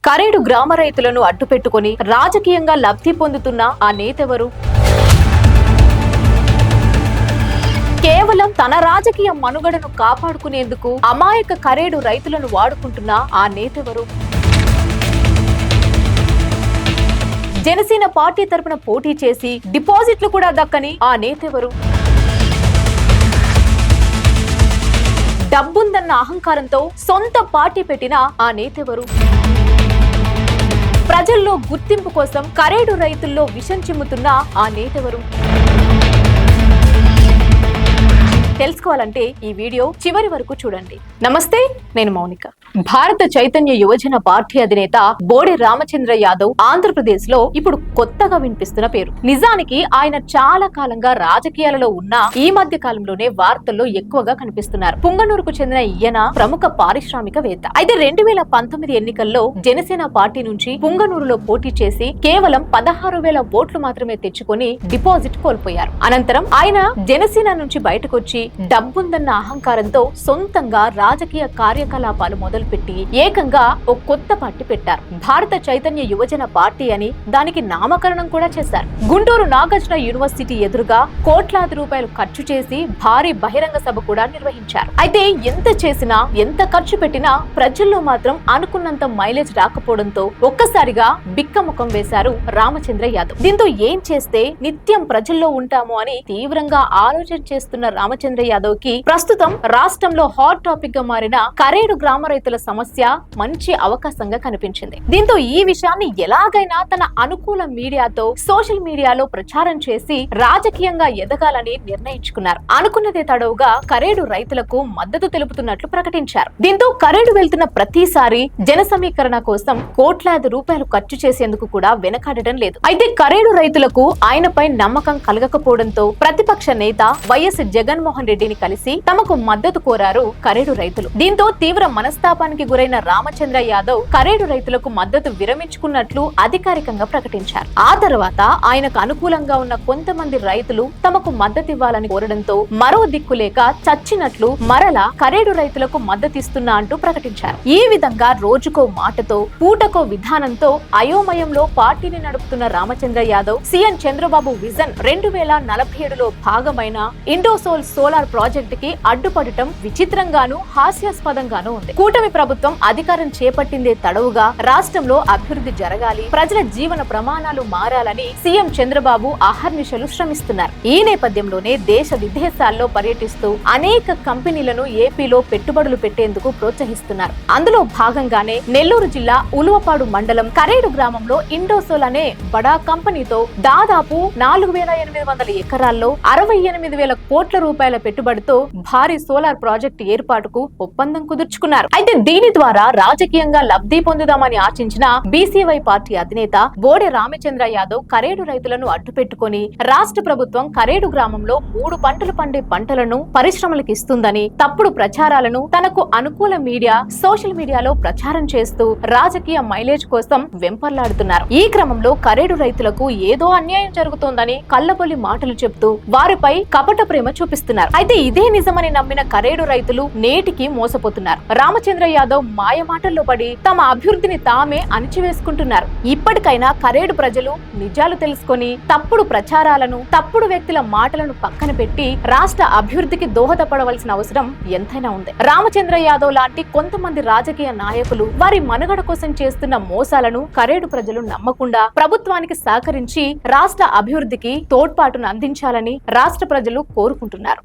కరేడు గ్రామ రైతులను అడ్డుపెట్టుకుని రాజకీయంగా లబ్ధి పొందుతున్న ఆ నేతెవరు? కేవలం తన రాజకీయ మనుగడను కాపాడుకునేందుకు అమాయక కరేడు రైతులను వాడుకుంటున్న ఆ నేతెవరు? జనసేన పార్టీ తరపున పోటీ చేసి డిపాజిట్లు కూడా దక్కని ఆ నేతెవరు? డబ్బుందన్న అహంకారంతో సొంత పార్టీ పెట్టిన ఆ నేతెవరు? ప్రజల్లో గుర్తింపు కోసం కరేడు రైతుల్లో విషం చిమ్ముతున్న ఆ నేతెవరు? తెలుసుకోవాలంటే ఈ వీడియో చివరి వరకు చూడండి. నమస్తే, నేను మౌనిక. భారత చైతన్య యువజన పార్టీ అధినేత బోడే రామచంద్ర యాదవ్ ఆంధ్రప్రదేశ్ లో ఇప్పుడు కొత్తగా వినిపిస్తున్న పేరు. నిజానికి ఆయన చాలా కాలంగా రాజకీయాలలో ఉన్న ఈ మధ్య కాలంలోనే వార్తల్లో ఎక్కువగా కనిపిస్తున్నారు. పుంగనూరుకు చెందిన ఈయన ప్రముఖ పారిశ్రామికవేత్త. అయితే 2019 ఎన్నికల్లో జనసేన పార్టీ నుంచి పుంగనూరులో పోటీ చేసి కేవలం 16,000 ఓట్లు మాత్రమే తెచ్చుకొని డిపాజిట్ కోల్పోయారు. అనంతరం ఆయన జనసేన నుంచి బయటకొచ్చి డబ్బుందన్న అహంకారంతో సొంతంగా రాజకీయ కార్యకలాపాలు మొదలుపెట్టి ఏకంగా ఒక కొత్త పార్టీ పెట్టారు. భారత చైతన్య యువజన పార్టీ అని దానికి నామకరణం కూడా చేశారు. గుంటూరు నాగార్జున యూనివర్సిటీ ఎదురుగా కోట్లాది రూపాయలు ఖర్చు చేసి భారీ బహిరంగ సభ కూడా నిర్వహించారు. అయితే ఎంత చేసినా ఎంత ఖర్చు పెట్టినా ప్రజల్లో మాత్రం అనుకున్నంత మైలేజ్ రాకపోవడంతో ఒక్కసారిగా బిక్కముఖం వేశారు రామచంద్ర యాదవ్. దీంతో ఏం చేస్తే నిత్యం ప్రజల్లో ఉంటాము అని తీవ్రంగా ఆలోచన చేస్తున్న రామచంద్ర యాదవ్ కి ప్రస్తుతం రాష్ట్రంలో హాట్ టాపిక్ గా మారిన కరేడు గ్రామ రైతుల సమస్య మంచి అవకాశంగా కనిపించింది. దీంతో ఈ విషయాన్ని ఎలాగైనా తన అనుకూల మీడియాతో సోషల్ మీడియాలో ప్రచారం చేసి రాజకీయంగా ఎదగాలని నిర్ణయించుకున్నారు. అనుకున్నదే తడవుగా కరేడు రైతులకు మద్దతు తెలుపుతున్నట్లు ప్రకటించారు. దీంతో కరేడు వెళ్తున్న ప్రతిసారి జన సమీకరణ కోసం కోట్లాది రూపాయలు ఖర్చు చేసేందుకు కూడా వెనకాడటం లేదు. అయితే కరేడు రైతులకు ఆయనపై నమ్మకం కలగకపోవడంతో ప్రతిపక్ష నేత వైఎస్ జగన్మోహన్ రెడ్డిని కలిసి తమకు మద్దతు కోరారు కరేడు రైతులు. దీంతో తీవ్ర మనస్తాపానికి గురైన రామచంద్ర యాదవ్ కరేడు రైతులకు మద్దతు విరమించుకున్నట్లు అధికారికంగా ప్రకటించారు. ఆ తర్వాత ఆయనకు అనుకూలంగా ఉన్న కొంతమంది రైతులు తమకు మద్దతు ఇవ్వాలని కోరడంతో మరో దిక్కు లేక చచ్చినట్లు మరలా కరేడు రైతులకు మద్దతిస్తున్నా అంటూ ప్రకటించారు. ఈ విధంగా రోజుకో మాటతో పూటకో విధానంతో అయోమయంలో పార్టీని నడుపుతున్న రామచంద్ర యాదవ్ సీఎం చంద్రబాబు విజన్ 2047లో భాగమైన ఇండోసోల్ సోలార్ ప్రాజెక్ట్ కి అడ్డుపడటం విచిత్రంగాను హాస్యాస్పదంగాను ఉంది. కూటమి ప్రభుత్వం అధికారం చేపట్టిందే తడవుగా రాష్ట్రంలో అభివృద్ధి జరగాలి, ప్రజల జీవన ప్రమాణాలు మారాలని సీఎం చంద్రబాబు అహర్నిశలు శ్రమిస్తున్నారు. ఈ నేపథ్యంలోనే దేశ విదేశాల్లో పర్యటిస్తూ అనేక కంపెనీలను ఏపీలో పెట్టుబడులు పెట్టేందుకు ప్రోత్సహిస్తున్నారు. అందులో భాగంగానే నెల్లూరు జిల్లా ఉలువపాడు మండలం కరేడు గ్రామంలో ఇండోసోల్ అనే బడా కంపెనీతో దాదాపు 4,800 ఎకరాల్లో 68,000 కోట్ల రూపాయల పెట్టుబడితో భారీ సోలార్ ప్రాజెక్టు ఏర్పాటుకు ఒప్పందం కుదుర్చుకున్నారు. అయితే దీని ద్వారా రాజకీయంగా లబ్ధి పొందుదామని ఆశించిన బీసీవై పార్టీ అధినేత బోడే రామచంద్ర యాదవ్ కరేడు రైతులను అడ్డుపెట్టుకుని రాష్ట్ర ప్రభుత్వం కరేడు గ్రామంలో 3 పంటలు పండే పంటలను పరిశ్రమలకు ఇస్తుందని తప్పుడు ప్రచారాలను తనకు అనుకూల మీడియా సోషల్ మీడియాలో ప్రచారం చేస్తూ రాజకీయ మైలేజ్ కోసం వెంపర్లాడుతున్నారు. ఈ క్రమంలో కరేడు రైతులకు ఏదో అన్యాయం జరుగుతోందని కల్లబొల్లి మాటలు చెప్తూ వారిపై కపట ప్రేమ చూపిస్తున్నారు. అయితే ఇదే నిజమని నమ్మిన కరేడు రైతులు నేటికి మోసపోతున్నారు. రామచంద్ర యాదవ్ మాయ మాటల్లో పడి తమ అభివృద్ధిని తామే అణిచివేసుకుంటున్నారు. ఇప్పటికైనా కరేడు ప్రజలు నిజాలు తెలుసుకొని తప్పుడు ప్రచారాలను తప్పుడు వ్యక్తుల మాటలను పక్కన పెట్టి రాష్ట్ర అభివృద్ధికి దోహదపడవలసిన అవసరం ఎంతైనా ఉంది. రామచంద్ర యాదవ్ లాంటి కొంతమంది రాజకీయ నాయకులు వారి మనుగడ కోసం చేస్తున్న మోసాలను కరేడు ప్రజలు నమ్మకుండా ప్రభుత్వానికి సహకరించి రాష్ట్ర అభివృద్ధికి తోడ్పాటును అందించాలని రాష్ట్ర ప్రజలు కోరుకుంటున్నారు.